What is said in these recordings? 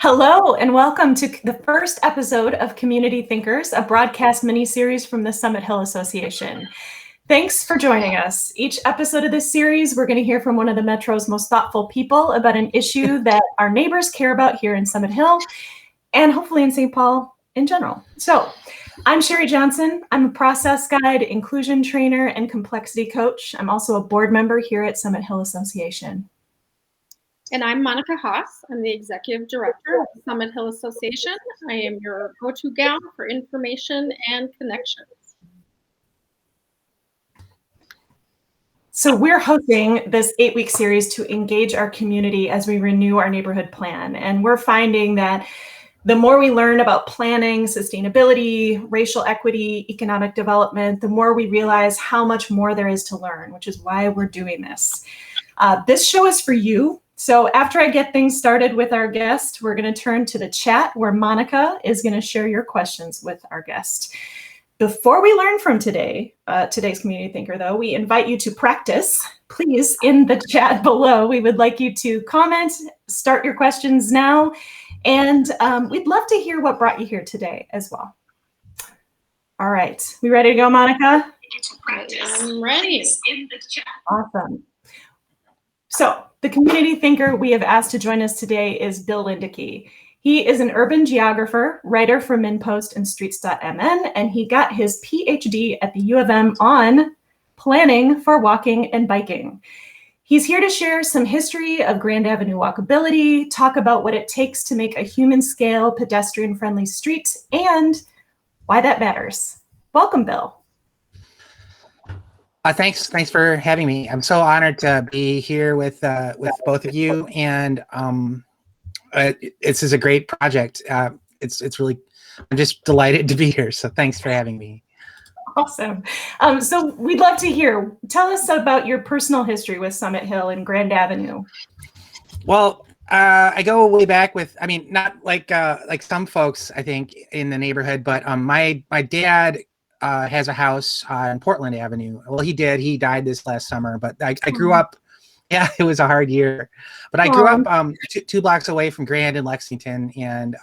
Hello and welcome to the first episode of Community Thinkers, a broadcast mini-series from the Summit Hill Association. Thanks for joining us. Each episode of this series, we're going to hear from one of the Metro's most thoughtful people about an issue that our neighbors care about here in Summit Hill and hopefully in St. Paul in general. So I'm Sherry Johnson. I'm a process guide, inclusion trainer, and complexity coach. I'm also a board member here at Summit Hill Association. And I'm Monica Haas. I'm the Executive Director of the Summit Hill Association. I am your go-to gal for information and connections. So we're hosting this 8-week series to engage our community as we renew our neighborhood plan. And we're finding that the more we learn about planning, sustainability, racial equity, economic development, the more we realize how much more there is to learn, which is why we're doing this. This show is for you. So after I get things started with our guest, we're going to turn to the chat where Monica is going to share your questions with our guest. Before we learn from today's community thinker, though, we invite you to practice. Please, in the chat below, we would like you to comment, start your questions now, and we'd love to hear what brought you here today as well. All right, we ready to go, Monica? I'm ready. Awesome. So the community thinker we have asked to join us today is Bill Lindeke. He is an urban geographer, writer for MinnPost and streets.mn, and he got his PhD at the UofM on planning for walking and biking. He's here to share some history of Grand Avenue walkability, talk about what it takes to make a human-scale pedestrian-friendly street, and why that matters. Welcome, Bill. Thanks for having me. I'm so honored to be here with both of you, and this is a great project. It's really, I'm just delighted to be here. So thanks for having me. Awesome. So we'd love to hear. Tell us about your personal history with Summit Hill and Grand Avenue. Well, I go way back with, I mean, not like some folks I think in the neighborhood, but my dad has a house on Portland Avenue. Well, he did. He died this last summer, but I grew up. Yeah, it was a hard year, but I grew up two blocks away from Grand and Lexington, and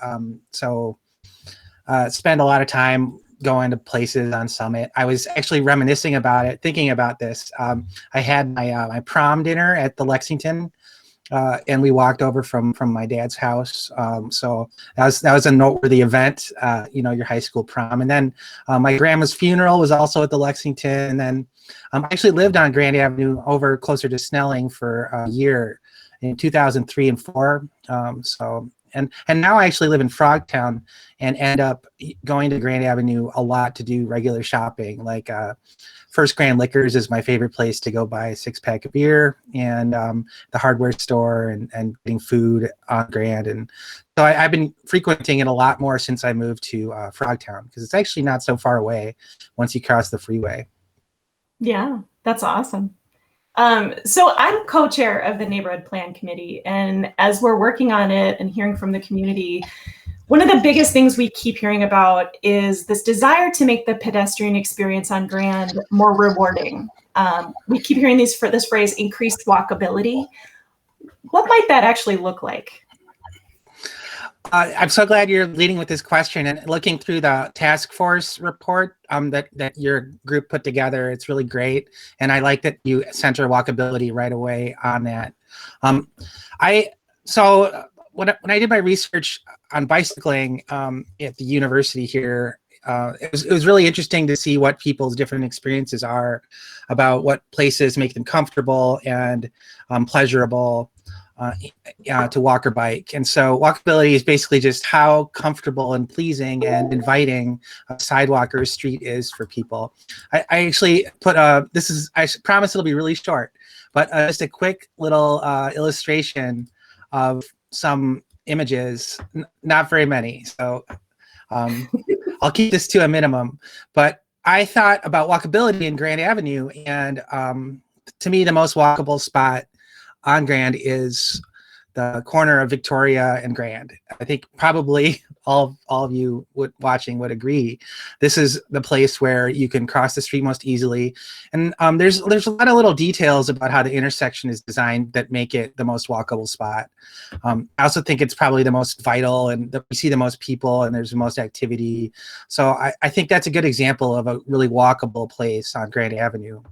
so spend a lot of time going to places on Summit. I was actually reminiscing about it, thinking about this. I had my prom dinner at the Lexington, and we walked over from my dad's house. So that was a noteworthy event, your high school prom. And then my grandma's funeral was also at the Lexington. And then I actually lived on Grand Avenue over closer to Snelling for a year in 2003 and 4. And now I actually live in Frogtown and end up going to Grand Avenue a lot to do regular shopping. Like First Grand Liquors is my favorite place to go buy a 6-pack of beer, and the hardware store and getting food on Grand. And so I've been frequenting it a lot more since I moved to Frogtown, because it's actually not so far away once you cross the freeway. Yeah, that's awesome. So I'm co-chair of the Neighborhood Plan Committee, and as we're working on it and hearing from the community, one of the biggest things we keep hearing about is this desire to make the pedestrian experience on Grand more rewarding. We keep hearing this phrase, increased walkability. What might that actually look like? I'm so glad you're leading with this question, and looking through the task force report that your group put together. It's really great, and I like that you center walkability right away on that. When I did my research on bicycling at the university here, it was really interesting to see what people's different experiences are about what places make them comfortable and pleasurable to walk or bike. And so walkability is basically just how comfortable and pleasing and inviting a sidewalk or a street is for people. I actually put I promise it'll be really short, but just a quick little illustration of some images, not very many. So I'll keep this to a minimum, but I thought about walkability in Grand Avenue, and to me, the most walkable spot on Grand is the corner of Victoria and Grand. I think probably all of you watching would agree. This is the place where you can cross the street most easily. And there's a lot of little details about how the intersection is designed that make it the most walkable spot. I also think it's probably the most vital, and we see the most people and there's the most activity. So I think that's a good example of a really walkable place on Grand Avenue.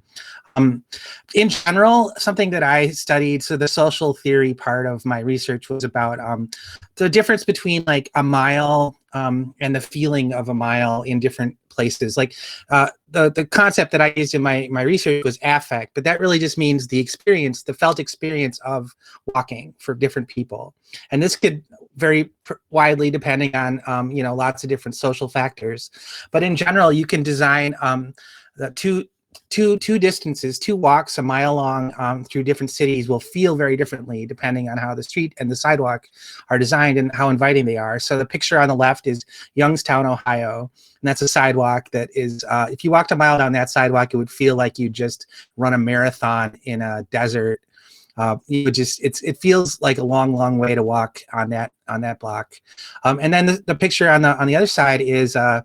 In general, something that I studied, so the social theory part of my research was about the difference between like a mile and the feeling of a mile in different places. Like the concept that I used in my research was affect, but that really just means the experience, the felt experience of walking for different people. And this could vary widely depending on lots of different social factors. But in general, you can design the two distances, two walks a mile long through different cities will feel very differently depending on how the street and the sidewalk are designed and how inviting they are. So the picture on the left is Youngstown, Ohio, and that's a sidewalk that is, if you walked a mile down that sidewalk, it would feel like you just run a marathon in a desert. It feels like a long way to walk on that block. And then the picture on the other side is of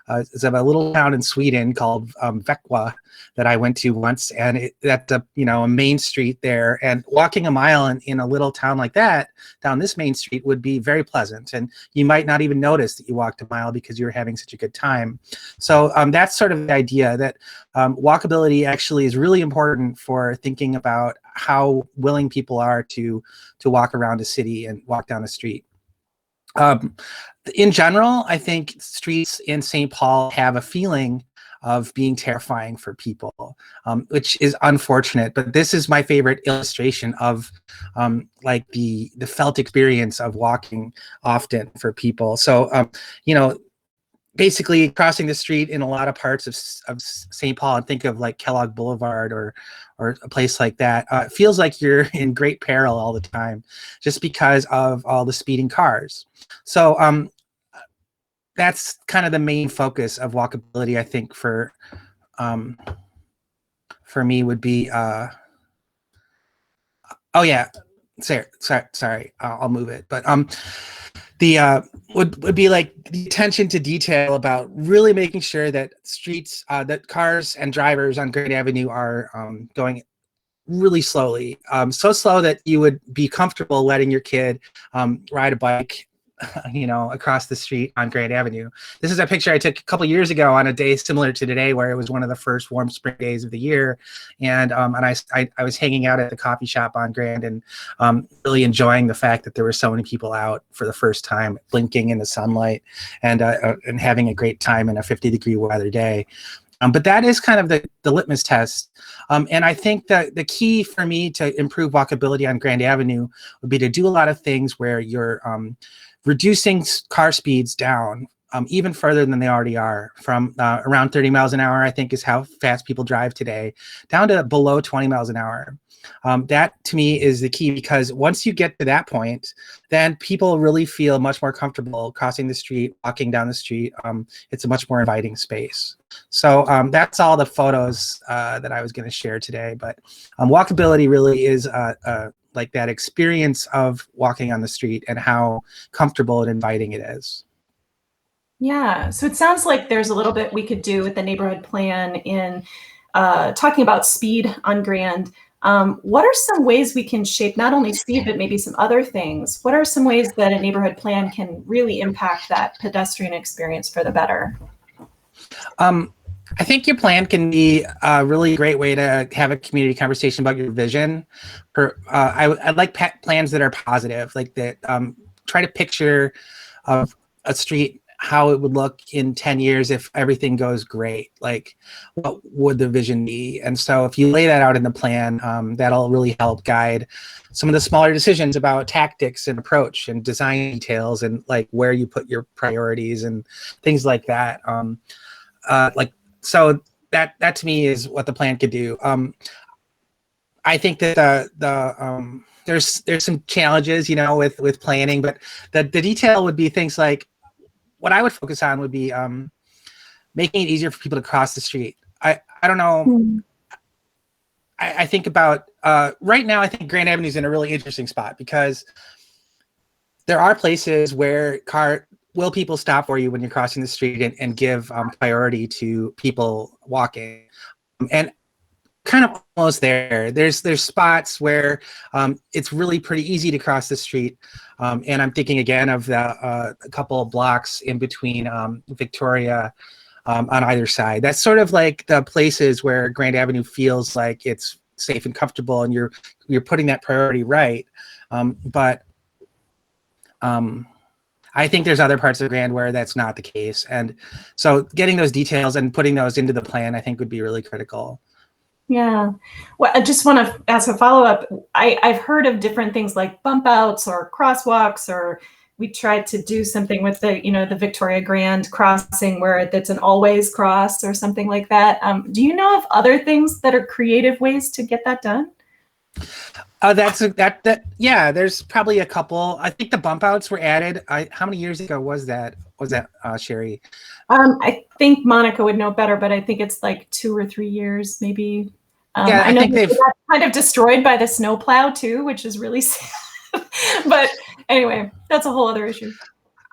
a little town in Sweden called Växjö that I went to once, and that's a main street there. And walking a mile in a little town like that down this main street would be very pleasant, and you might not even notice that you walked a mile because you were having such a good time. So that's sort of the idea that walkability actually is really important for thinking about how willing people are to walk around a city and walk down a street. In general, I think streets in St. Paul have a feeling of being terrifying for people, which is unfortunate. But this is my favorite illustration of like the felt experience of walking often for people. So, basically crossing the street in a lot of parts of St. Paul, and think of like Kellogg Boulevard or a place like that, it feels like you're in great peril all the time just because of all the speeding cars. So that's kind of the main focus of walkability, I think, for me would be, oh yeah, sorry, I'll move it. But the would be like the attention to detail about really making sure that streets, that cars and drivers on Grand Avenue are going really slowly, so slow that you would be comfortable letting your kid ride a bike across the street on Grand Avenue. This is a picture I took a couple years ago on a day similar to today, where it was one of the first warm spring days of the year. And I was hanging out at the coffee shop on Grand and really enjoying the fact that there were so many people out for the first time, blinking in the sunlight and having a great time in a 50-degree weather day. But that is kind of the litmus test. And I think that the key for me to improve walkability on Grand Avenue would be to do a lot of things where you're reducing car speeds down even further than they already are, from around 30 miles an hour, I think is how fast people drive today, down to below 20 miles an hour. That to me is the key, because once you get to that point, then people really feel much more comfortable crossing the street, walking down the street. It's a much more inviting space. So that's all the photos that I was going to share today. But walkability really is like that experience of walking on the street and how comfortable and inviting it is. Yeah, so it sounds like there's a little bit we could do with the neighborhood plan in talking about speed on Grand. What are some ways we can shape not only speed, but maybe some other things? What are some ways that a neighborhood plan can really impact that pedestrian experience for the better? I think your plan can be a really great way to have a community conversation about your vision. I like plans that are positive, like that try to picture a street, how it would look in 10 years if everything goes great. Like, what would the vision be? And so if you lay that out in the plan, that'll really help guide some of the smaller decisions about tactics and approach and design details and like where you put your priorities and things like that. So that to me is what the plan could do. I think that there's some challenges, with planning, but the detail would be things like, what I would focus on would be making it easier for people to cross the street. I don't know. I think about right now, I think Grand Avenue is in a really interesting spot because there are places where people stop for you when you're crossing the street and give priority to people walking. And kind of almost there. There's spots where it's really pretty easy to cross the street. And I'm thinking again of a couple of blocks in between Victoria on either side. That's sort of like the places where Grand Avenue feels like it's safe and comfortable, and you're putting that priority right. But I think there's other parts of Grand where that's not the case. And so getting those details and putting those into the plan, I think would be really critical. Yeah. Well, I just want to ask a follow-up. I've heard of different things like bump outs or crosswalks, or we tried to do something with the Victoria Grand crossing where that's an always cross or something like that. Do you know of other things that are creative ways to get that done? Yeah, there's probably a couple. I think the bump outs were added. How many years ago was that, Sherry? I think Monica would know better, but I think it's like 2 or 3 years, maybe. Yeah, I know think they've got kind of destroyed by the snowplow too, which is really sad. But anyway, that's a whole other issue.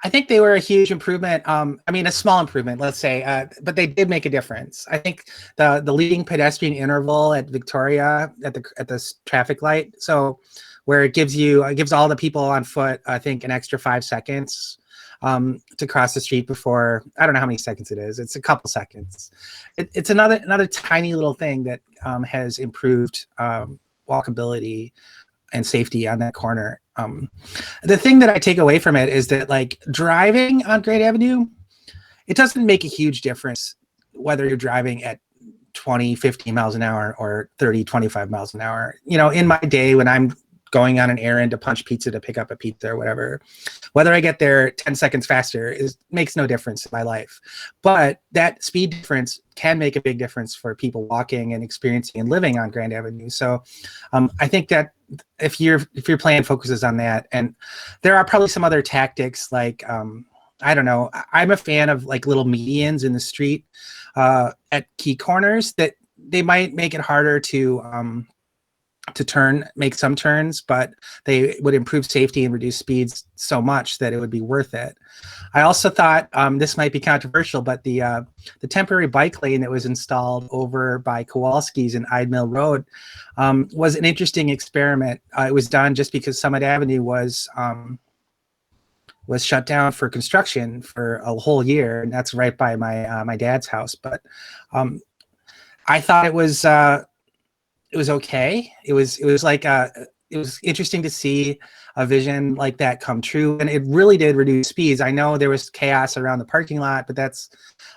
I think they were a huge improvement. I mean, a small improvement, let's say, but they did make a difference. I think the leading pedestrian interval at Victoria at the traffic light, so where it gives all the people on foot, I think, an extra 5 seconds to cross the street before, I don't know how many seconds it is. It's a couple seconds. It's another tiny little thing that has improved walkability and safety on that corner. The thing that I take away from it is that, like, driving on Grand Avenue, it doesn't make a huge difference whether you're driving at 20, 15 miles an hour or 30, 25 miles an hour. In my day when I'm going on an errand to punch pizza, to pick up a pizza or whatever, whether I get there 10 seconds faster makes no difference in my life. But that speed difference can make a big difference for people walking and experiencing and living on Grand Avenue. So I think that if your plan focuses on that, and there are probably some other tactics like, I don't know, I'm a fan of like little medians in the street at key corners that they might make it harder to make some turns, but they would improve safety and reduce speeds so much that it would be worth it. I also thought, this might be controversial, but the temporary bike lane that was installed over by Kowalski's in Ide Mill Road was an interesting experiment. It was done just because Summit Avenue was shut down for construction for a whole year, and that's right by my dad's house. But I thought it was okay. It was interesting to see a vision like that come true, and it really did reduce speeds. I know there was chaos around the parking lot, but that's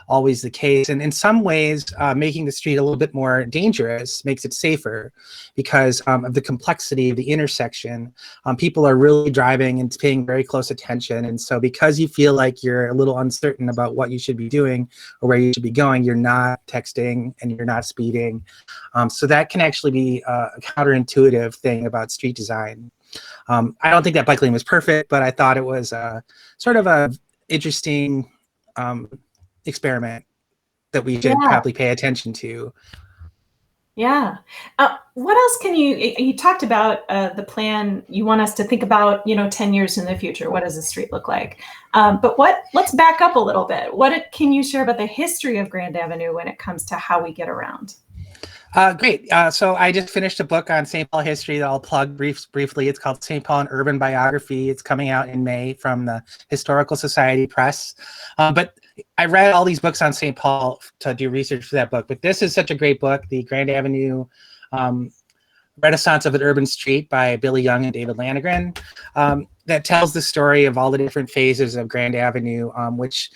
always the case. And in some ways, making the street a little bit more dangerous makes it safer because of the complexity of the intersection. People are really driving and paying very close attention. And so because you feel like you're a little uncertain about what you should be doing or where you should be going, you're not texting and you're not speeding. So that can actually be a counterintuitive thing about street design. I don't think that bike lane was perfect, but I thought it was sort of a interesting experiment that we should probably pay attention to. Yeah. What else can you talked about the plan you want us to think about, 10 years in the future, what does the street look like? But let's back up a little bit. What can you share about the history of Grand Avenue when it comes to how we get around? Great. So I just finished a book on St. Paul history that I'll plug briefly. It's called St. Paul, an Urban Biography. It's coming out in May from the Historical Society Press. But I read all these books on St. Paul to do research for that book. But this is such a great book, The Grand Avenue Renaissance of an Urban Street by Billy Young and David Landegren, that tells the story of all the different phases of Grand Avenue, which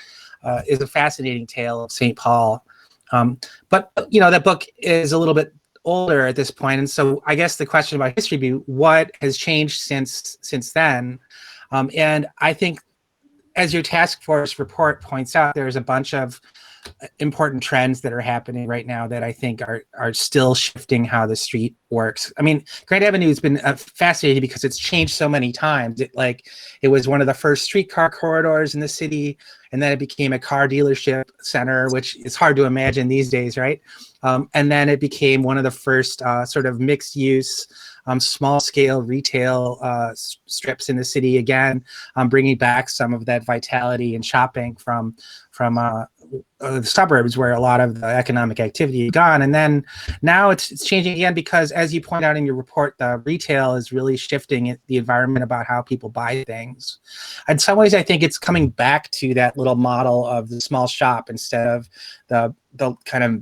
is a fascinating tale of St. Paul. But that book is a little bit older at this point, and so I guess the question about history would be what has changed since then. And I think, as your task force report points out, there's a bunch of important trends that are happening right now that I think are still shifting how the street works. I mean, Grand Avenue has been fascinating because it's changed so many times. It was one of the first streetcar corridors in the city, and then it became a car dealership center, which is hard to imagine these days, right? And then it became one of the first sort of mixed use, small scale retail strips in the city again, bringing back some of that vitality and shopping from the suburbs where a lot of the economic activity is gone. And then now it's changing again because, as you point out in your report, the retail is really shifting the environment about how people buy things. In some ways, I think it's coming back to that little model of the small shop instead of the kind of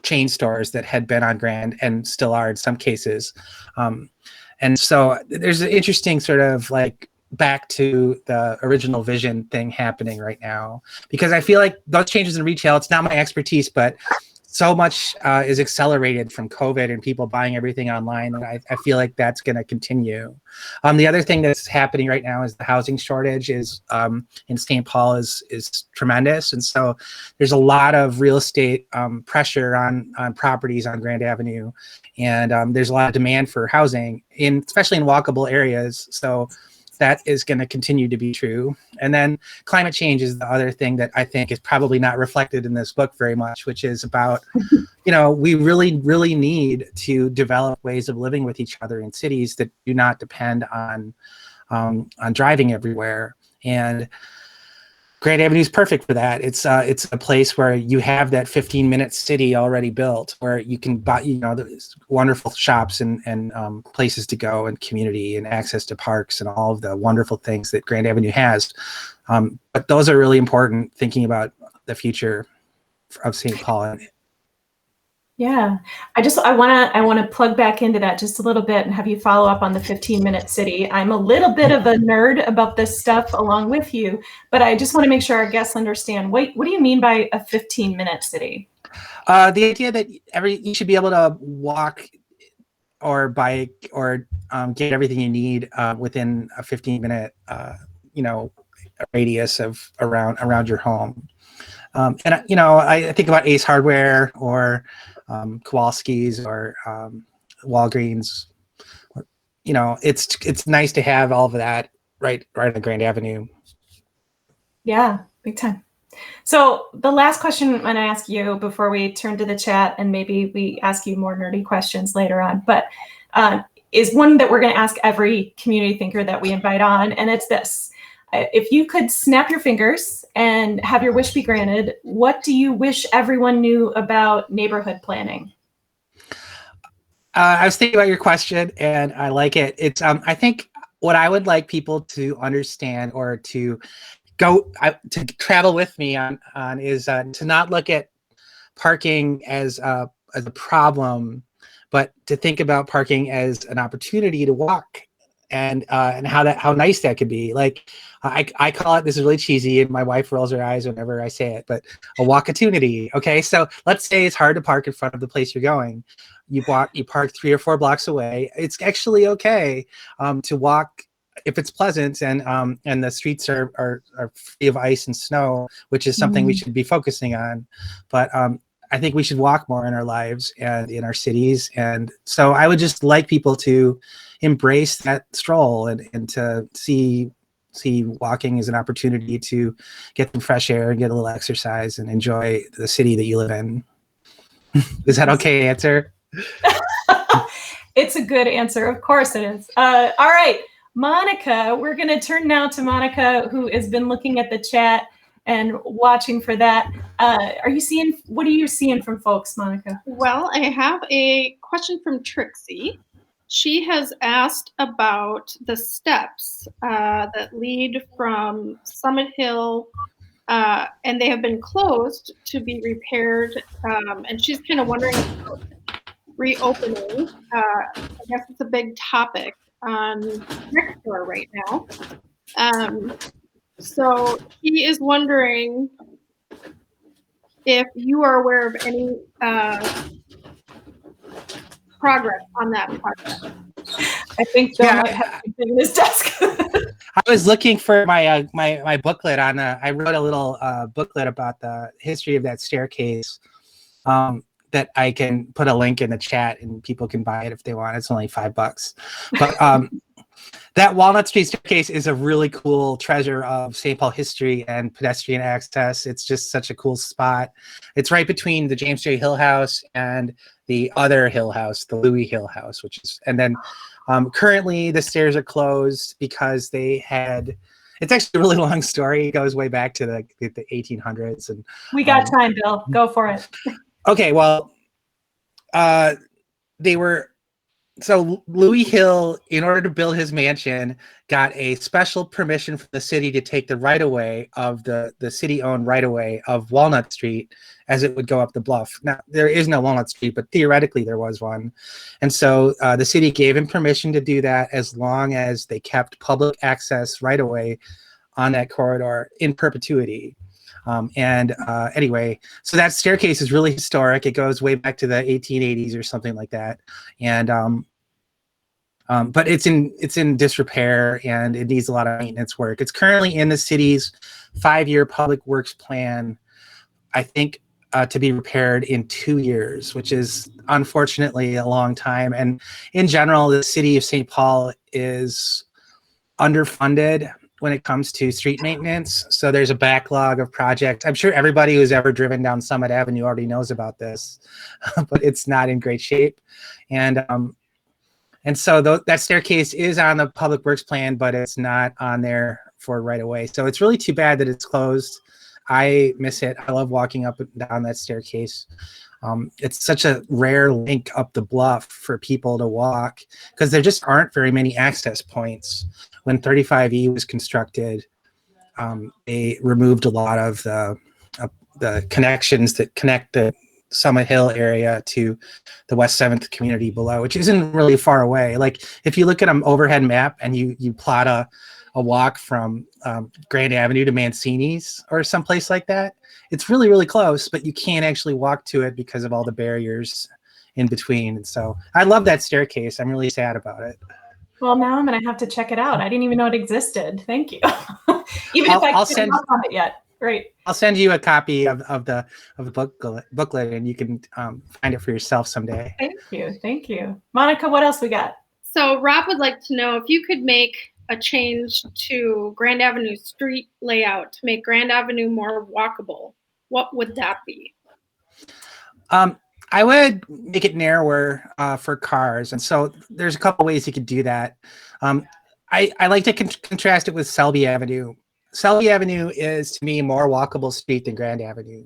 chain stores that had been on Grand and still are in some cases. And so there's an interesting sort of like back to the original vision thing happening right now, because I feel like those changes in retail, it's not my expertise, but so much is accelerated from COVID and people buying everything online. And I feel like that's going to continue. The other thing that's happening right now is the housing shortage is in St. Paul is tremendous. And so there's a lot of real estate pressure on properties on Grand Avenue. And there's a lot of demand for housing, especially in walkable areas. So that is going to continue to be true. And then climate change is the other thing that I think is probably not reflected in this book very much, which is about, we really, really need to develop ways of living with each other in cities that do not depend on driving everywhere. And Grand Avenue is perfect for that. It's a place where you have that 15-minute city already built, where you can buy, there's wonderful shops and places to go and community and access to parks and all of the wonderful things that Grand Avenue has. But those are really important, thinking about the future of St. Paul. Yeah, I want to plug back into that just a little bit and have you follow up on the 15-minute city. I'm a little bit of a nerd about this stuff along with you, but I just want to make sure our guests understand. What do you mean by a 15-minute city? The idea that you should be able to walk or bike or get everything you need within a 15-minute radius of around your home. And I think about Ace Hardware or Kowalski's or Walgreens. It's nice to have all of that right on Grand Avenue. Yeah, big time. So the last question I'm going to ask you before we turn to the chat, and maybe we ask you more nerdy questions later on, but is one that we're going to ask every community thinker that we invite on, and it's this. If you could snap your fingers and have your wish be granted, what do you wish everyone knew about neighborhood planning? I was thinking about your question, and I like it. It's I think what I would like people to understand or to to travel with me on is to not look at parking as a problem, but to think about parking as an opportunity to walk. And how nice that could be. Like I call it, this is really cheesy and my wife rolls her eyes whenever I say it, but a walkatunity. Okay, so let's say it's hard to park in front of the place you're going. You park 3 or 4 blocks away. It's actually okay to walk if it's pleasant and the streets are free of ice and snow, which is something we should be focusing on. But I think we should walk more in our lives and in our cities. And so I would just like people to embrace that stroll and to see walking as an opportunity to get some fresh air and get a little exercise and enjoy the city that you live in. Is that okay answer? It's a good answer. Of course it is. All right, Monica, we're going to turn now to Monica, who has been looking at the chat and watching for that. What are you seeing from folks, Monica? Well, I have a question from Trixie. She has asked about the steps that lead from Summit Hill, and they have been closed to be repaired. And she's kind of wondering about reopening. I guess it's a big topic on Nextdoor right now. So he is wondering if you are aware of any progress on that project. I think Bill might have something in his desk. I was looking for my my booklet on. I wrote a little booklet about the history of that staircase. That I can put a link in the chat and people can buy it if they want. It's only $5, but that Walnut Street staircase is a really cool treasure of St. Paul history and pedestrian access. It's just such a cool spot. It's right between the James J. Hill House and the other Hill House, the Louis Hill House, which is, and then currently the stairs are closed because they had, it's actually a really long story. It goes way back to the 1800s. And We got time, Bill. Go for it. okay, well, they were, so Louis Hill, in order to build his mansion, got a special permission from the city to take the right-of-way of the city-owned right-of-way of Walnut Street as it would go up the bluff. Now, there is no Walnut Street, but theoretically there was one. And so the city gave him permission to do that as long as they kept public access right-of-way on that corridor in perpetuity. Anyway, so that staircase is really historic. It goes way back to the 1880s or something like that. And but it's in disrepair and it needs a lot of maintenance work. It's currently in the city's 5-year public works plan, I think, to be repaired in 2 years, which is unfortunately a long time. And in general, the city of St. Paul is underfunded when it comes to street maintenance. So there's a backlog of projects. I'm sure everybody who's ever driven down Summit Avenue already knows about this, but it's not in great shape. And so that staircase is on the public works plan, but it's not on there for right away. So it's really too bad that it's closed. I miss it. I love walking up and down that staircase. It's such a rare link up the bluff for people to walk because there just aren't very many access points. When 35E was constructed, they removed a lot of the connections that connect the Summit Hill area to the West 7th community below, which isn't really far away. Like if you look at an overhead map and you plot a walk from Grand Avenue to Mancini's or someplace like that, it's really, really close, but you can't actually walk to it because of all the barriers in between. And so I love that staircase. I'm really sad about it. Well, now I'm going to have to check it out. I didn't even know it existed. Thank you. Even if I can't walk on it yet. Great. I'll send you a copy of the booklet and you can find it for yourself someday. Thank you. Thank you. Monica, what else we got? So Rob would like to know if you could make a change to Grand Avenue street layout to make Grand Avenue more walkable, what would that be? I would make it narrower for cars. And so there's a couple ways you could do that. I like to contrast it with Selby Avenue. Selby Avenue is, to me, a more walkable street than Grand Avenue.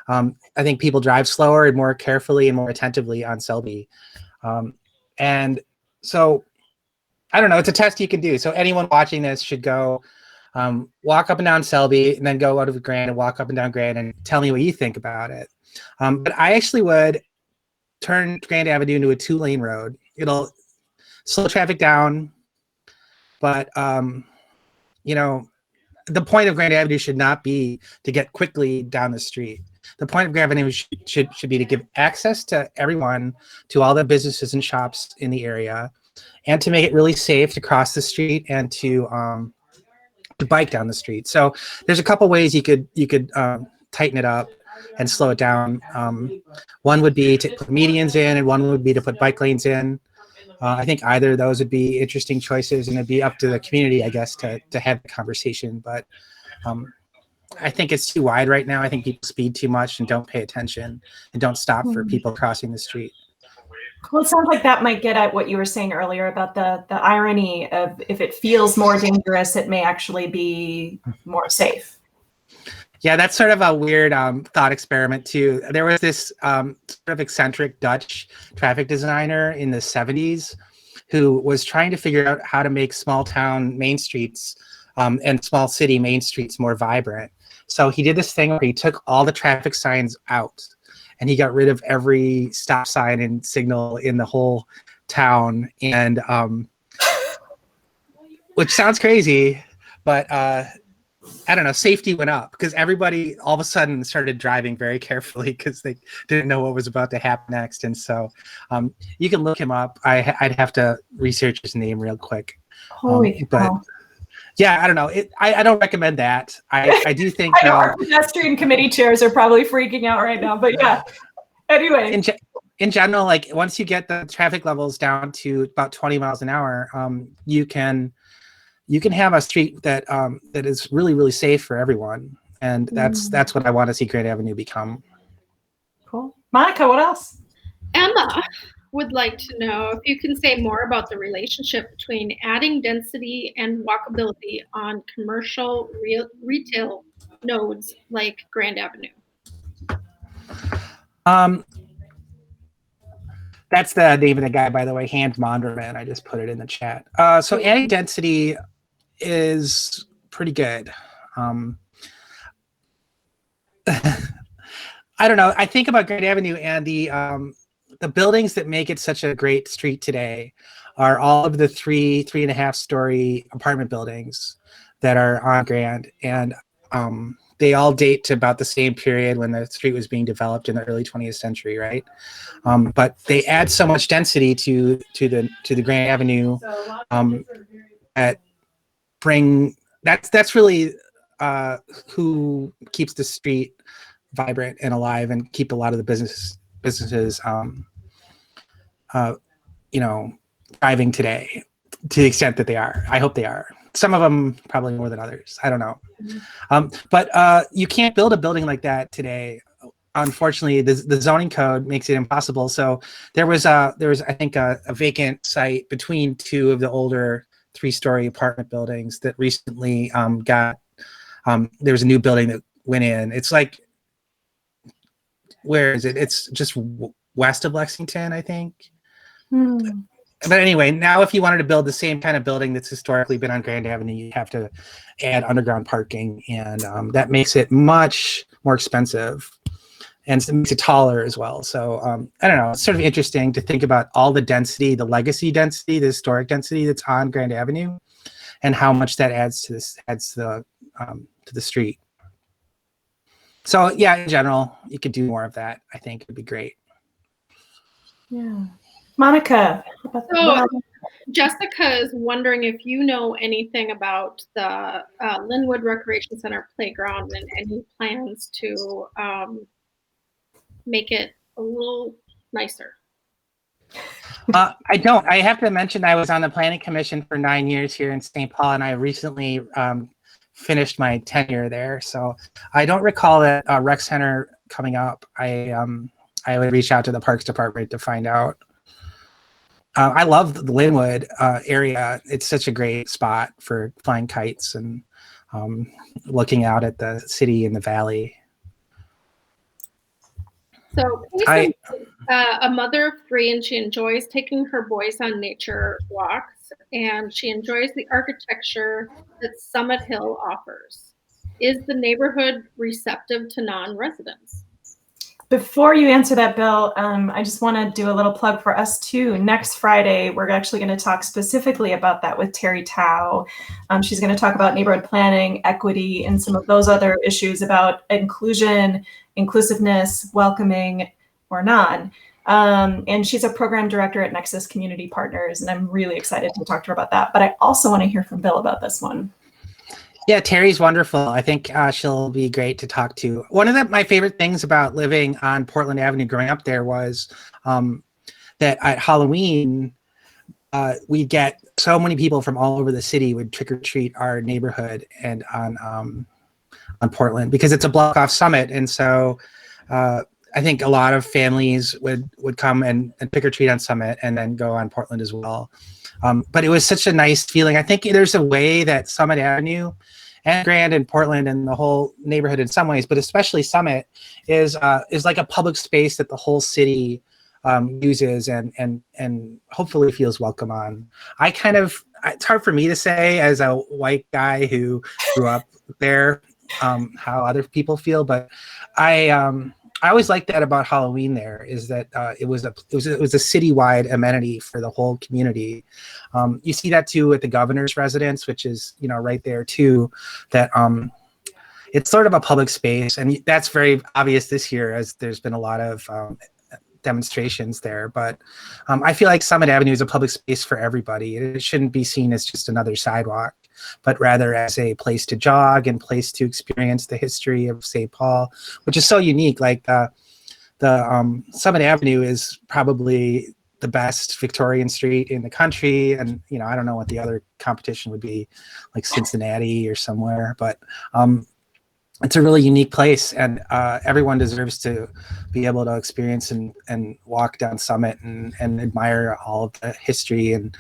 I think people drive slower and more carefully and more attentively on Selby. And so, I don't know, it's a test you can do. So anyone watching this should go walk up and down Selby and then go out of Grand and walk up and down Grand and tell me what you think about it. But I actually would turn Grand Avenue into a 2-lane road. It'll slow traffic down, but you know, the point of Grand Avenue should not be to get quickly down the street. The point of Grand Avenue should be to give access to everyone, to all the businesses and shops in the area, and to make it really safe to cross the street and to bike down the street. So there's a couple ways you could tighten it up and slow it down. One would be to put medians in, and one would be to put bike lanes in. I think either of those would be interesting choices, and it'd be up to the community, I guess, to have the conversation. But I think it's too wide right now. I think people speed too much and don't pay attention and don't stop for people crossing the street. Well, it sounds like that might get at what you were saying earlier about the irony of if it feels more dangerous, it may actually be more safe. Yeah, that's sort of a weird thought experiment too. There was this sort of eccentric Dutch traffic designer in the 70s who was trying to figure out how to make small town main streets and small city main streets more vibrant. So he did this thing where he took all the traffic signs out and he got rid of every stop sign and signal in the whole town. And which sounds crazy, but I don't know, safety went up because everybody all of a sudden started driving very carefully because they didn't know what was about to happen next. And so you can look him up. I'd have to research his name real quick. Holy but cow. Yeah, I don't know. I don't recommend that. I do think I know our pedestrian committee chairs are probably freaking out right now, but yeah. Anyway. In general, like once you get the traffic levels down to about 20 miles an hour, you can have a street that that is really, really safe for everyone. And that's what I want to see Grand Avenue become. Cool. Monica, what else? Emma would like to know if you can say more about the relationship between adding density and walkability on commercial retail nodes like Grand Avenue. That's the name of the guy, by the way, Hans Monderman. I just put it in the chat. So adding density is pretty good. I don't know. I think about Grand Avenue and the buildings that make it such a great street today are all of the 3.5 story apartment buildings that are on Grand, and they all date to about the same period when the street was being developed in the early 20th century, right? But they add so much density to the Grand Avenue that's really who keeps the street vibrant and alive and keep a lot of the businesses thriving today to the extent that they are. I hope they are. Some of them probably more than others. I don't know. But you can't build a building like that today. Unfortunately, the zoning code makes it impossible. So there was I think a vacant site between two of the older 3-story apartment buildings that recently got there was a new building that went in. It's like, where is it? It's just west of Lexington, I think. But anyway, now if you wanted to build the same kind of building that's historically been on Grand Avenue, you have to add underground parking, and that makes it much more expensive, and it makes it taller as well. So I don't know. It's sort of interesting to think about all the density, the legacy density, the historic density that's on Grand Avenue, and how much that adds to the street. So yeah, in general, you could do more of that. I think it'd be great. Yeah. Monica. So Jessica is wondering if you know anything about the Linwood Recreation Center playground and any plans to make it a little nicer. I don't. I have to mention I was on the planning commission for 9 years here in St. Paul, and I recently finished my tenure there. So I don't recall that rec center coming up. I would reach out to the Parks Department to find out. I love the Linwood area. It's such a great spot for flying kites and looking out at the city and the valley. So Casey is a mother of 3, and she enjoys taking her boys on nature walks, and she enjoys the architecture that Summit Hill offers. Is the neighborhood receptive to non-residents? Before you answer that, Bill, I just want to do a little plug for us too. Next Friday, we're actually going to talk specifically about that with Terry Tao. She's going to talk about neighborhood planning, equity, and some of those other issues about inclusion, inclusiveness, welcoming, or non. And she's a program director at Nexus Community Partners, and I'm really excited to talk to her about that. But I also want to hear from Bill about this one. Yeah, Terry's wonderful. I think she'll be great to talk to. One of my favorite things about living on Portland Avenue growing up there was that at Halloween, we'd get so many people from all over the city would trick or treat our neighborhood and on Portland, because it's a block off Summit. And so I think a lot of families would come and trick or treat on Summit and then go on Portland as well. But it was such a nice feeling. I think there's a way that Summit Avenue and Grand and Portland and the whole neighborhood in some ways, but especially Summit, is like a public space that the whole city uses and hopefully feels welcome on. It's hard for me to say as a white guy who grew up there how other people feel, but I always liked that about Halloween there, is that it was a citywide amenity for the whole community. You see that too at the governor's residence, which is, right there too, that it's sort of a public space. And that's very obvious this year as there's been a lot of demonstrations there. But I feel like Summit Avenue is a public space for everybody. It shouldn't be seen as just another sidewalk. but rather as a place to jog and place to experience the history of St. Paul, which is so unique. Like the Summit Avenue is probably the best Victorian street in the country. And, you know, I don't know what the other competition would be, like Cincinnati or somewhere, but it's a really unique place, and everyone deserves to be able to experience and walk down Summit and admire all of the history and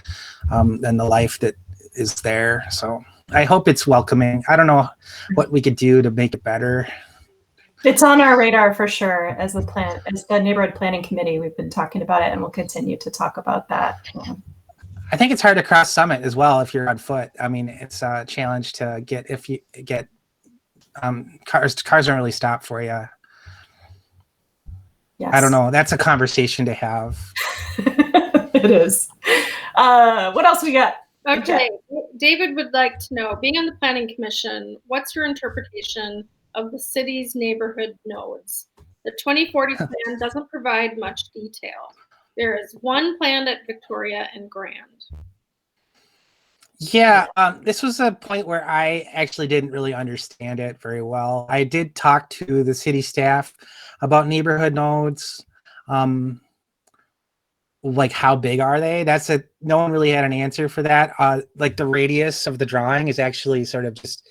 the life that is there. So I hope it's welcoming. I don't know what we could do to make it better. It's on our radar for sure. As the neighborhood planning committee, we've been talking about it, and we'll continue to talk about that. I think it's hard to cross Summit as well if you're on foot. I mean, it's a challenge to get cars don't really stop for you. Yes. I don't know. That's a conversation to have. It is. What else we got? Okay. David would like to know, being on the planning commission, what's your interpretation of the city's neighborhood nodes? The 2040 plan doesn't provide much detail. There is one planned at Victoria and Grand. Yeah, this was a point where I actually didn't really understand it very well. I did talk to the city staff about neighborhood nodes. Like, how big are they? No one really had an answer for that. Like, the radius of the drawing is actually sort of just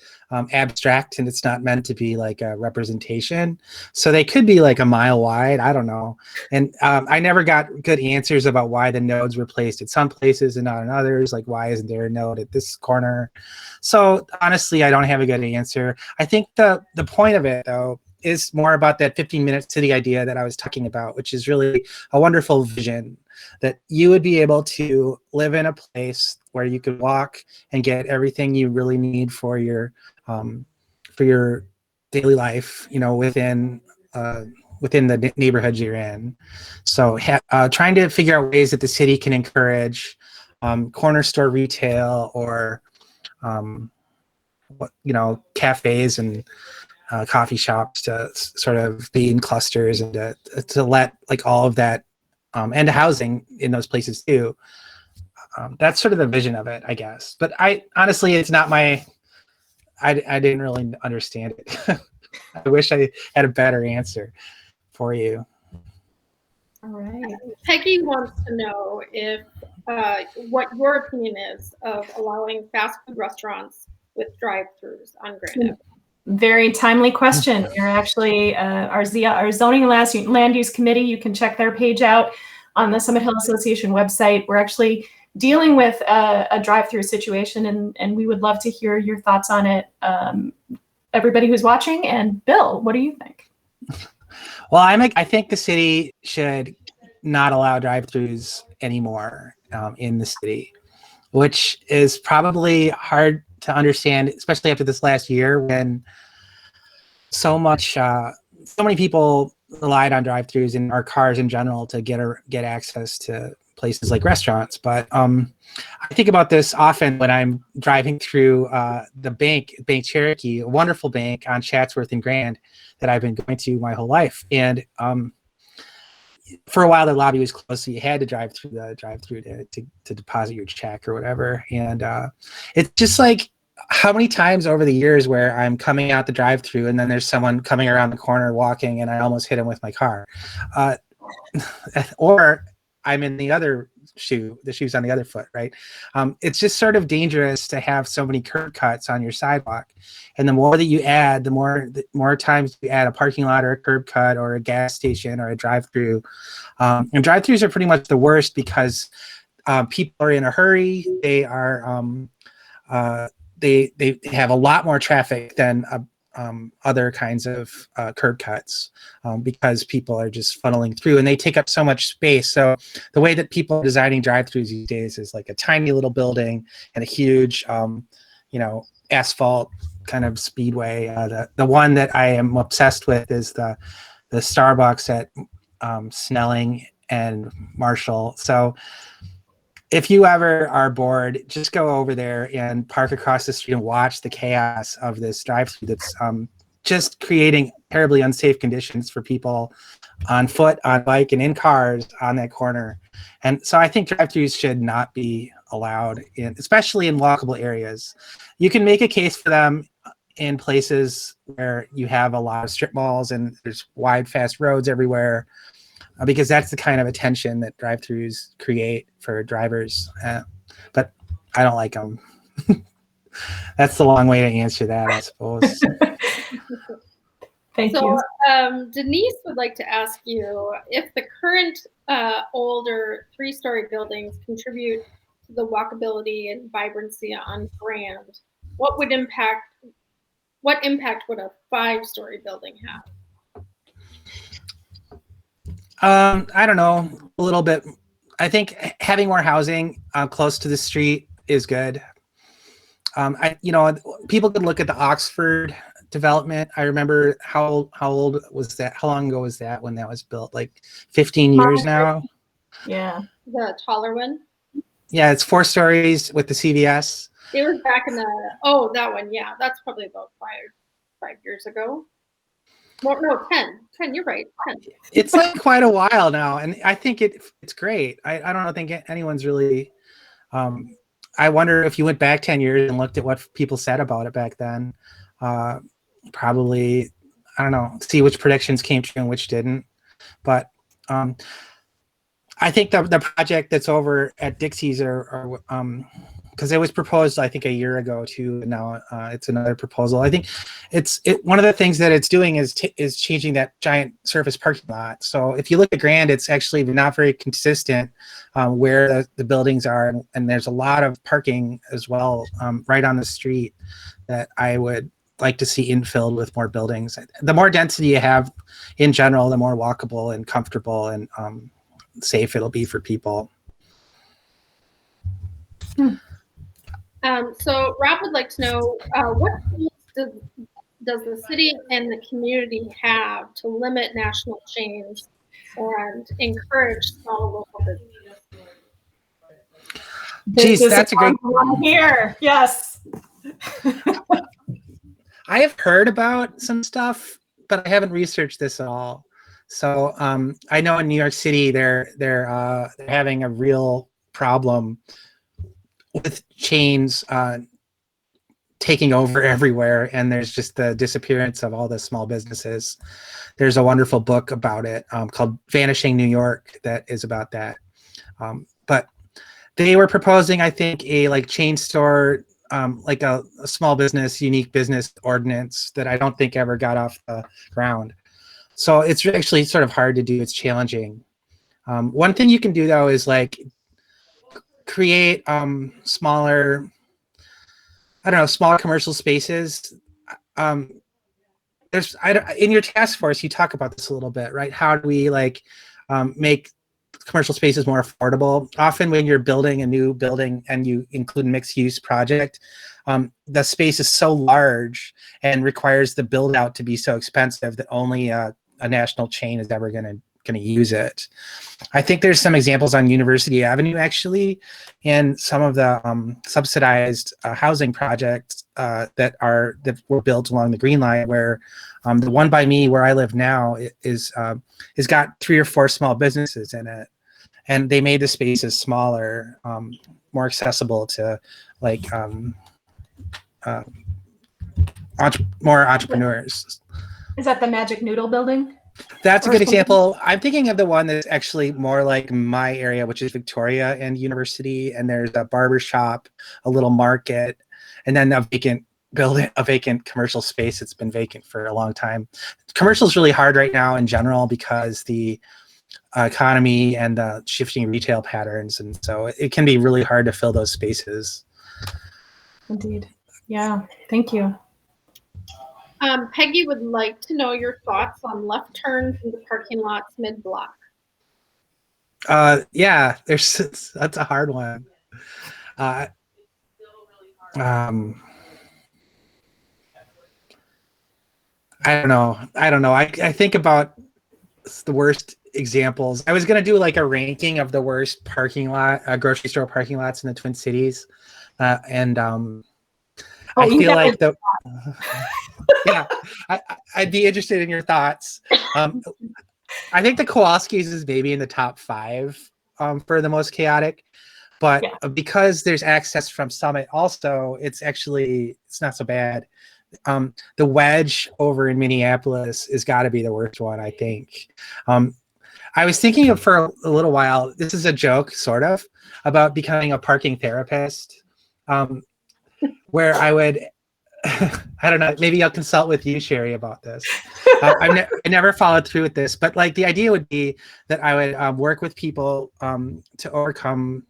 abstract, and it's not meant to be like a representation. So they could be like a mile wide. I don't know. And I never got good answers about why the nodes were placed at some places and not in others. Like, why isn't there a node at this corner? So honestly, I don't have a good answer. I think the point of it, though, is more about that 15-minute city idea that I was talking about, which is really a wonderful vision that you would be able to live in a place where you could walk and get everything you really need for your daily life, you know, within the neighborhoods you're in. So trying to figure out ways that the city can encourage corner store retail or cafes and coffee shops to sort of be in clusters and to let like all of that and housing in those places too. That's sort of the vision of it, I guess. But honestly, it's not I didn't really understand it. I wish I had a better answer for you. All right. Peggy wants to know if what your opinion is of allowing fast food restaurants with drive-throughs on Grand Avenue. Very timely question. You're actually our zoning and land use committee. You can check their page out on the Summit Hill Association website. We're actually dealing with a drive-through situation, and we would love to hear your thoughts on it. Everybody who's watching, and Bill, what do you think? Well, I think the city should not allow drive-throughs anymore in the city, which is probably hard to understand, especially after this last year when so many people relied on drive-throughs and our cars in general to get access to places like restaurants. But I think about this often when I'm driving through the Bank Cherokee, a wonderful bank on Chatsworth and Grand that I've been going to my whole life. And for a while, the lobby was closed, so you had to drive through the drive-through to deposit your check or whatever. And it's just like, how many times over the years where I'm coming out the drive-through and then there's someone coming around the corner walking and I almost hit him with my car. Or I'm in the other shoe, the shoe's on the other foot, right? It's just sort of dangerous to have so many curb cuts on your sidewalk. And the more that you add, the more times you add a parking lot or a curb cut or a gas station or a drive-through. And drive-throughs are pretty much the worst because people are in a hurry. They are they have a lot more traffic than other kinds of curb cuts because people are just funneling through and they take up so much space. So the way that people are designing drive-throughs these days is like a tiny little building and a huge, asphalt kind of speedway. The one that I am obsessed with is the Starbucks at Snelling and Marshall. So if you ever are bored, just go over there and park across the street and watch the chaos of this drive-through that's just creating terribly unsafe conditions for people on foot, on bike, and in cars on that corner. And so I think drive-throughs should not be allowed especially in walkable areas. You can make a case for them in places where you have a lot of strip malls and there's wide, fast roads everywhere, because that's the kind of attention that drive-throughs create for drivers. But I don't like them. That's the long way to answer that, I suppose. Thank you. Denise would like to ask you if the current older 3-story buildings contribute to the walkability and vibrancy on Grand, what impact would a 5-story building have? I don't know, a little bit. I think having more housing close to the street is good. People could look at the Oxford development. I remember how old was that? How long ago was that when that was built? Like 15 years now? Yeah. The taller one? Yeah, it's 4 stories with the CVS. It was back in that one, yeah. That's probably about five years ago. Well, no, 10, you're right, 10. It's like quite a while now, and I think it's great. I don't think anyone's really, I wonder if you went back 10 years and looked at what people said about it back then, probably, I don't know, see which predictions came true and which didn't. But I think the project that's over at Dixie's because it was proposed, I think, a year ago too, and now it's another proposal. I think one of the things that it's doing is changing that giant surface parking lot. So if you look at Grand, it's actually not very consistent where the buildings are, and there's a lot of parking as well right on the street that I would like to see infilled with more buildings. The more density you have in general, the more walkable and comfortable and safe it'll be for people. So Rob would like to know what tools does the city and the community have to limit national chains and encourage small local businesses? Geez, that's a great one here. Yes. I have heard about some stuff, but I haven't researched this at all. So I know in New York City they're having a real problem with chains taking over everywhere, and there's just the disappearance of all the small businesses. There's a wonderful book about it called Vanishing New York that is about that. But they were proposing, I think, a chain store, like a small business, unique business ordinance that I don't think ever got off the ground. So it's actually sort of hard to do. It's challenging. One thing you can do though is create smaller commercial spaces. In your task force, you talk about this a little bit, right? How do we make commercial spaces more affordable? Often when you're building a new building and you include a mixed use project, the space is so large and requires the build out to be so expensive that only a national chain is ever going to use it. I think there's some examples on University Avenue actually, and some of the subsidized housing projects that were built along the Green Line, where the one by me where I live now is got 3 or 4 small businesses in it, and they made the spaces smaller, more accessible to more entrepreneurs. Is that the Magic Noodle building? That's a good example. I'm thinking of the one that's actually more like my area, which is Victoria and University, and there's a barber shop, a little market, and then a vacant building, a vacant commercial space that's been vacant for a long time. Commercial is really hard right now in general because the economy and the shifting retail patterns, and so it can be really hard to fill those spaces. Indeed. Yeah, thank you. Peggy would like to know your thoughts on left turns into parking lots mid-block. Yeah, that's a hard one. I don't know. I think about the worst examples. I was gonna do a ranking of the worst grocery store parking lots in the Twin Cities, and I feel like yeah, I'd be interested in your thoughts. I think the Kowalski's is maybe in the top 5 for the most chaotic. But Yeah. because there's access from Summit also, it's not so bad. The wedge over in Minneapolis has got to be the worst one, I think. I was thinking of for a little while, this is a joke, sort of, about becoming a parking therapist, where I would, I don't know, maybe I'll consult with you, Sherry, about this. I never followed through with this, but like the idea would be that I would work with people to overcome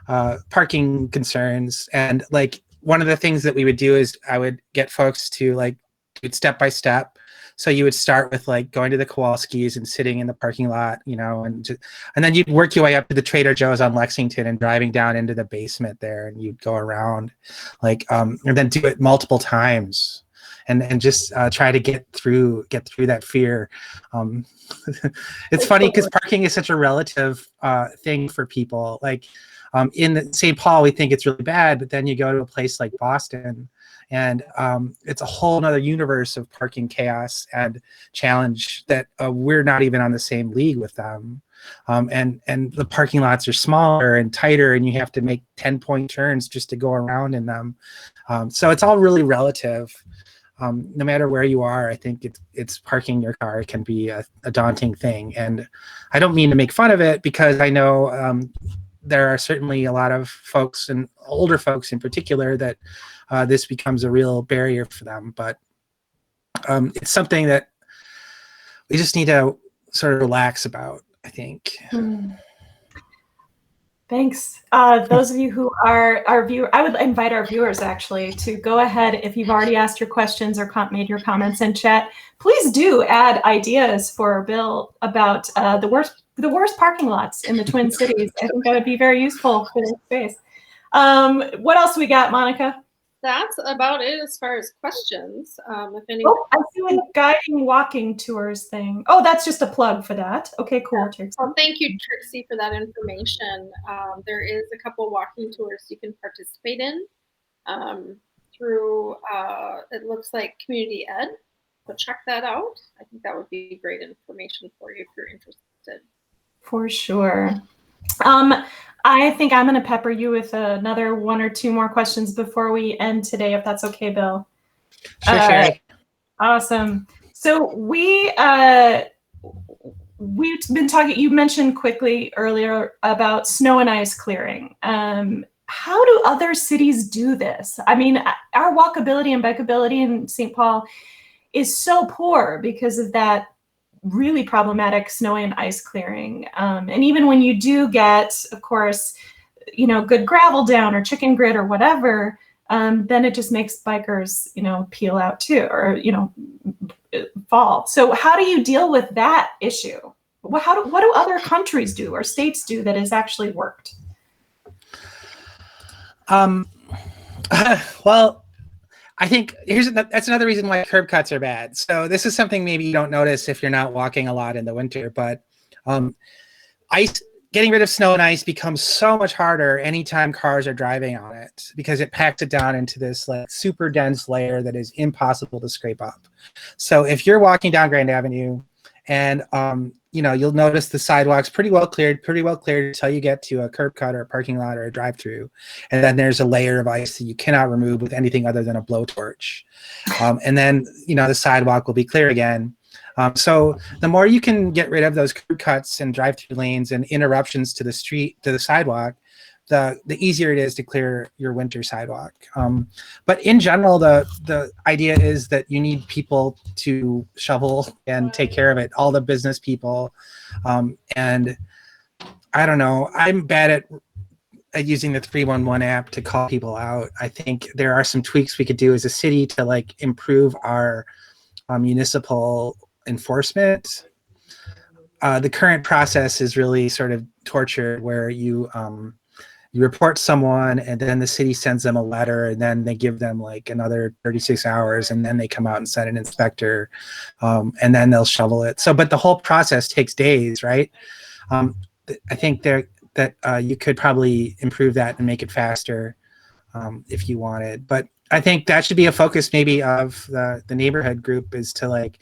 parking concerns. And like one of the things that we would do is I would get folks to like do it step by step. So you would start with like going to the Kowalskis and sitting in the parking lot, and then you'd work your way up to the Trader Joe's on Lexington and driving down into the basement there, and you'd go around, like, and then do it multiple times, and just try to get through that fear. It's funny because parking is such a relative thing for people. Like in St. Paul, we think it's really bad, but then you go to a place like Boston, and it's a whole nother universe of parking chaos and challenge that we're not even on the same league with them. And the parking lots are smaller and tighter, and you have to make 10-point turns just to go around in them. So it's all really relative. No matter where you are, I think it's parking your car can be a daunting thing. And I don't mean to make fun of it, because I know there are certainly a lot of folks, and older folks in particular, that this becomes a real barrier for them. But it's something that we just need to sort of relax about, I think. Thanks. Those of you who are our viewer, I would invite our viewers actually to go ahead. If you've already asked your questions or made your comments in chat, please do add ideas for Bill about the worst parking lots in the Twin Cities. I think that would be very useful for this space. What else we got, Monica? That's about it as far as questions. If anyone... Oh, I'm doing guiding walking tours thing. Oh, that's just a plug for that. Okay, cool. Yeah. Well, thank you, Trixie, for that information. There is a couple walking tours you can participate in through, it looks like Community Ed. So check that out. I think that would be great information for you if you're interested. For sure. I think I'm going to pepper you with another one or two more questions before we end today, if that's okay, Bill. Sure. Awesome. So we've been talking, you mentioned quickly earlier about snow and ice clearing. How do other cities do this? I mean, our walkability and bikeability in St. Paul is so poor because of that really problematic snow and ice clearing. And even when you do get, of course, good gravel down or chicken grit or whatever, then it just makes bikers, peel out too, or, fall. So how do you deal with that issue? What do other countries do or states do that has actually worked? Well, I think that's another reason why curb cuts are bad. So this is something maybe you don't notice if you're not walking a lot in the winter, but getting rid of snow and ice becomes so much harder anytime cars are driving on it, because it packs it down into this like super dense layer that is impossible to scrape up. So if you're walking down Grand Avenue and you'll notice the sidewalk's pretty well cleared until you get to a curb cut or a parking lot or a drive-through, and then there's a layer of ice that you cannot remove with anything other than a blowtorch. And then the sidewalk will be clear again. So the more you can get rid of those curb cuts and drive-through lanes and interruptions to the sidewalk, the easier it is to clear your winter sidewalk. But in general, the idea is that you need people to shovel and take care of it, all the business people. And I don't know, I'm bad at using the 311 app to call people out. I think there are some tweaks we could do as a city to like improve our municipal enforcement. The current process is really sort of tortured, where you report someone and then the city sends them a letter, and then they give them like another 36 hours, and then they come out and send an inspector, and then they'll shovel it. But the whole process takes days, right? I think that you could probably improve that and make it faster if you wanted. But I think that should be a focus maybe of the neighborhood group, is to like,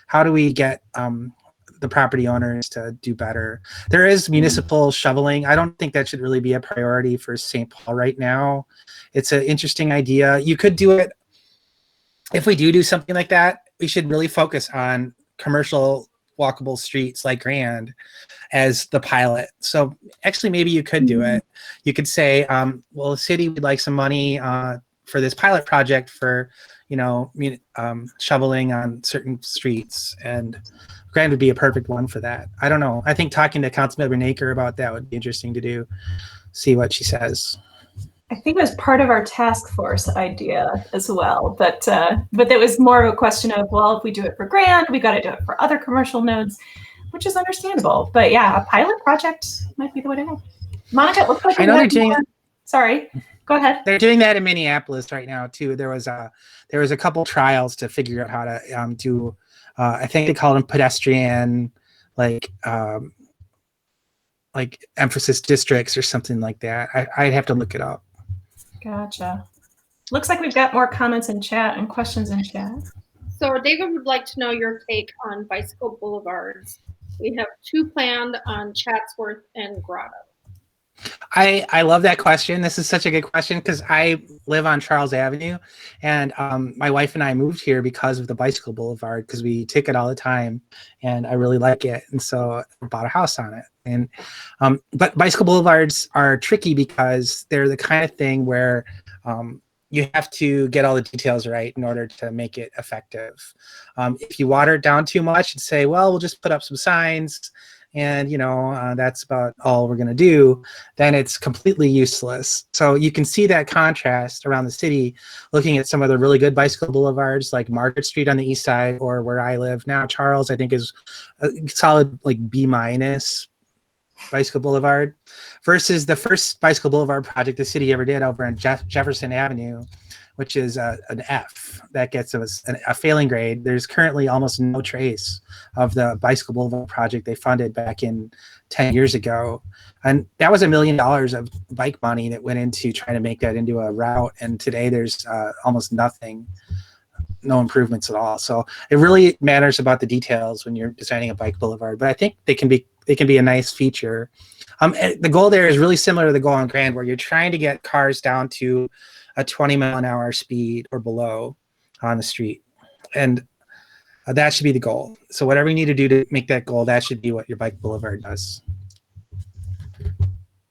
how do we get the property owners to do better. There is municipal shoveling. I don't think that should really be a priority for St. Paul right now. It's an interesting idea. You could do it. If we do something like that, we should really focus on commercial walkable streets like Grand as the pilot. So actually, maybe you could do it. You could say, well, the city would like some money for this pilot project for, shoveling on certain streets, and Grand would be a perfect one for that. I don't know. I think talking to Councilmember Naker about that would be interesting to do. See what she says. I think it was part of our task force idea as well, but that was more of a question of, well, if we do it for Grand, we got to do it for other commercial nodes, which is understandable. But yeah, a pilot project might be the way to go. Monica, it looks like I know they're doing. Sorry, go ahead. They're doing that in Minneapolis right now too. There was a couple trials to figure out how to do. I think they call them pedestrian, like emphasis districts or something like that. I'd have to look it up. Gotcha. Looks like we've got more comments in chat and questions in chat. So David would like to know your take on bicycle boulevards. We have 2 planned on Chatsworth and Grotto. I love that question. This is such a good question because I live on Charles Avenue, and my wife and I moved here because of the bicycle boulevard, because we take it all the time, and I really like it, and so I bought a house on it. And but bicycle boulevards are tricky because they're the kind of thing where you have to get all the details right in order to make it effective. If you water it down too much and say, well, we'll just put up some signs, and that's about all we're going to do, then it's completely useless. So you can see that contrast around the city looking at some of the really good bicycle boulevards like Market Street on the east side, or where I live now, Charles, I think is a solid like B- bicycle boulevard, versus the first bicycle boulevard project the city ever did over on Jefferson Avenue, which is an F. That gets us a failing grade. There's currently almost no trace of the bicycle boulevard project they funded back in 10 years ago. And that was $1 million of bike money that went into trying to make that into a route. And today there's almost nothing, no improvements at all. So it really matters about the details when you're designing a bike boulevard. But I think they can be a nice feature. The goal there is really similar to the goal on Grand, where you're trying to get cars down to a 20-mile-an-hour speed or below on the street. And that should be the goal. So whatever you need to do to make that goal, that should be what your bike boulevard does.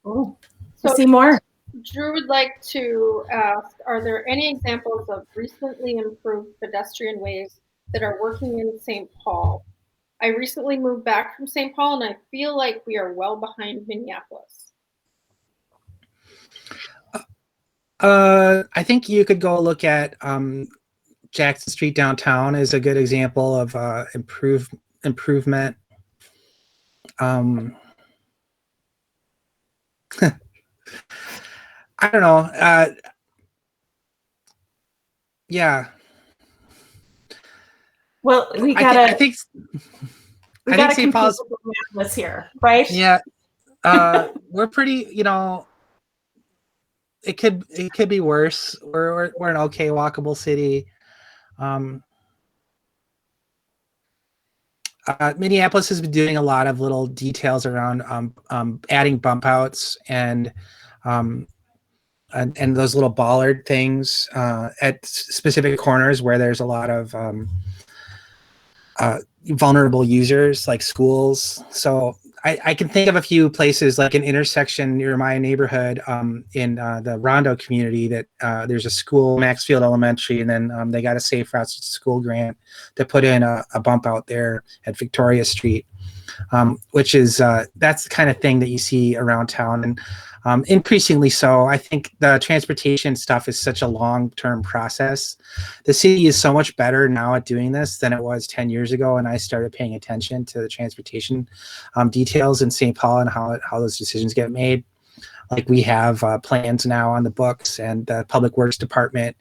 Oh, so see more. Drew would like to ask, are there any examples of recently improved pedestrian ways that are working in St. Paul? I recently moved back from St. Paul, and I feel like we are well behind Minneapolis. I think you could go look at Jackson Street downtown is a good example of improvement. I don't know. Yeah. Well, we gotta. I think St. Paul's this here, right? Yeah. We're pretty. It could be worse. We're an okay walkable city. Minneapolis has been doing a lot of little details around adding bump outs and those little bollard things at specific corners where there's a lot of vulnerable users, like schools. So I can think of a few places, like an intersection near my neighborhood in the Rondo community, that there's a school, Maxfield Elementary, and then they got a Safe Routes to School grant to put in a bump out there at Victoria Street, which is that's the kind of thing that you see around town. And increasingly so. I think the transportation stuff is such a long-term process. The city is so much better now at doing this than it was 10 years ago, when I started paying attention to the transportation details in St. Paul and how those decisions get made. Like, we have plans now on the books, and the Public Works Department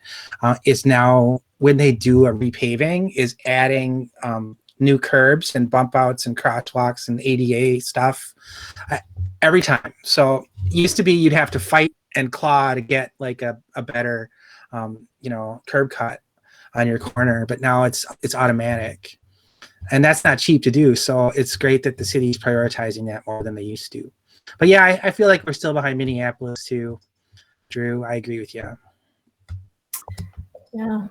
is now, when they do a repaving, is adding new curbs and bump outs and crosswalks and ADA stuff every time. So it used to be you'd have to fight and claw to get like a better curb cut on your corner, but now it's automatic. And that's not cheap to do. So it's great that the city's prioritizing that more than they used to. But yeah, I feel like we're still behind Minneapolis too. Drew, I agree with you. Yeah.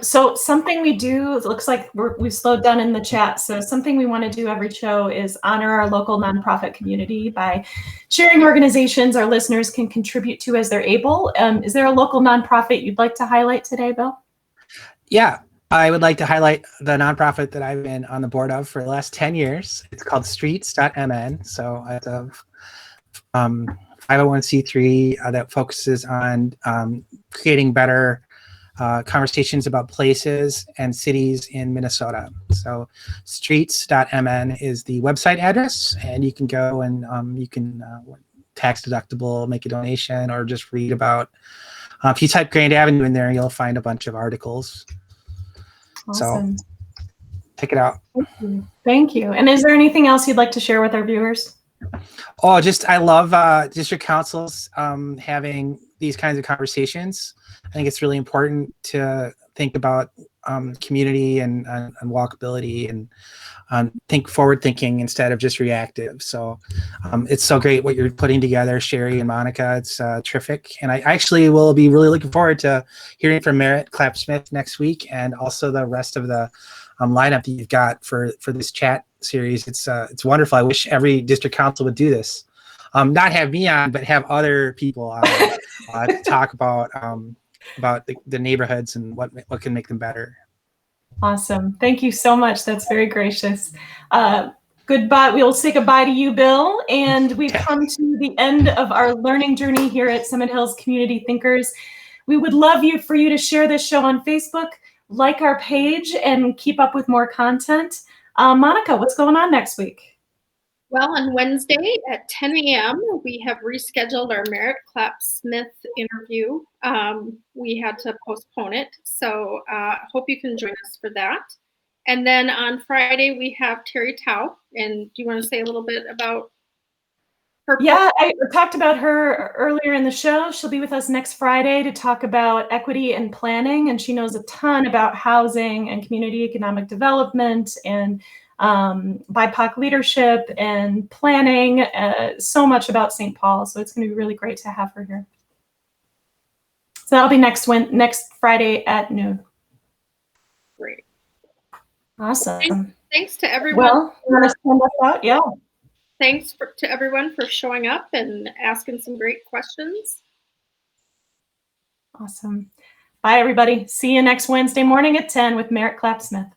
So something we do, it looks like we've slowed down in the chat. So something we want to do every show is honor our local nonprofit community by sharing organizations our listeners can contribute to as they're able. Is there a local nonprofit you'd like to highlight today, Bill? Yeah, I would like to highlight the nonprofit that I've been on the board of for the last 10 years. It's called streets.mn. So it's a 501c3 that focuses on creating better conversations about places and cities in Minnesota. So streets.mn is the website address, and you can go and you can tax deductible, make a donation, or just read about. If you type Grand Avenue in there, you'll find a bunch of articles. Awesome. So check it out. Thank you. And is there anything else you'd like to share with our viewers? Oh, just I love district councils having these kinds of conversations. I think it's really important to think about community and walkability and think forward thinking instead of just reactive. So it's so great what you're putting together, Sherry and Monica. It's terrific. And I actually will be really looking forward to hearing from Merritt Clapsmith next week, and also the rest of the lineup that you've got for this chat series. It's wonderful. I wish every district council would do this. Not have me on, but have other people on talk about the neighborhoods and what can make them better. Awesome. Thank you so much. That's very gracious. Goodbye. We will say goodbye to you, Bill. And we've come to the end of our learning journey here at Summit Hills Community Thinkers. We would love for you to share this show on Facebook, like our page, and keep up with more content. Monica, what's going on next week? Well, on Wednesday at 10 a.m., we have rescheduled our Merritt Clapsmith interview. We had to postpone it, so hope you can join us for that. And then on Friday, we have Terry Tao. And do you want to say a little bit about her? Yeah, I talked about her earlier in the show. She'll be with us next Friday to talk about equity and planning, and she knows a ton about housing and community economic development and BIPOC leadership and planning, so much about St. Paul. So it's going to be really great to have her here. So that'll be next Friday at noon. Great. Awesome. Thanks to everyone. Well, you want to send us out? Yeah. Thanks to everyone for showing up and asking some great questions. Awesome. Bye, everybody. See you next Wednesday morning at 10 with Merritt Clapsmith.